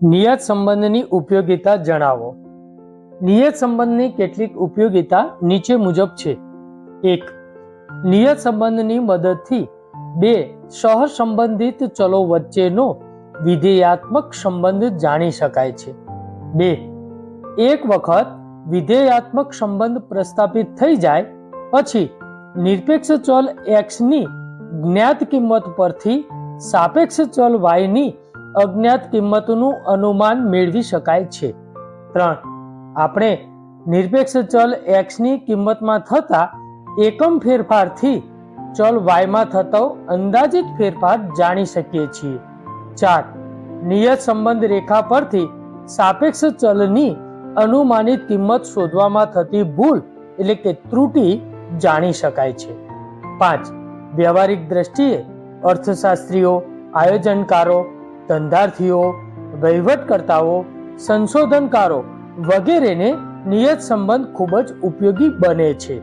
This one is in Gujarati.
નિયત સંબંધની ઉપયોગિતા જણાવો. નિયત સંબંધની કેટલીક ઉપયોગિતા નીચે મુજબ છે. 1. નિયત સંબંધની મદદથી બે સહસંબંધિત ચલો વચ્ચેનો વિધેયાત્મક સંબંધ જાણી શકાય છે. 2. એક વખત વિધેયાત્મક સંબંધ પ્રસ્થાપિત થઈ જાય પછી નિરપેક્ષ ચલ x ની જ્ઞાત કિંમત પરથી સાપેક્ષ ચલ y ની અજ્ઞાત કિંમતનું અનુમાન મેળવી શકાય છે. 3. આપણે નિરપેક્ષ ચલ x ની કિંમતમાં થતા એકમ ફેરફારથી ચલ y માં થતો અંદાજિત ફેરફાર જાણી શકીએ છીએ. 4. નિયત સંબંધ રેખા પરથી સાપેક્ષ ચલની અનુમાનિત કિંમત શોધવામાં થતી ભૂલ એટલે કે ત્રુટિ જાણી શકાય છે. 5. વ્યવહારિક દ્રષ્ટિએ અર્થશાસ્ત્રીઓ, આયોજનકારો, ધંધાર્થીઓ, વહીવટકર્તાઓ, સંશોધનકારો વગેરેને નિયત સંબંધ ખૂબ જ ઉપયોગી બને છે.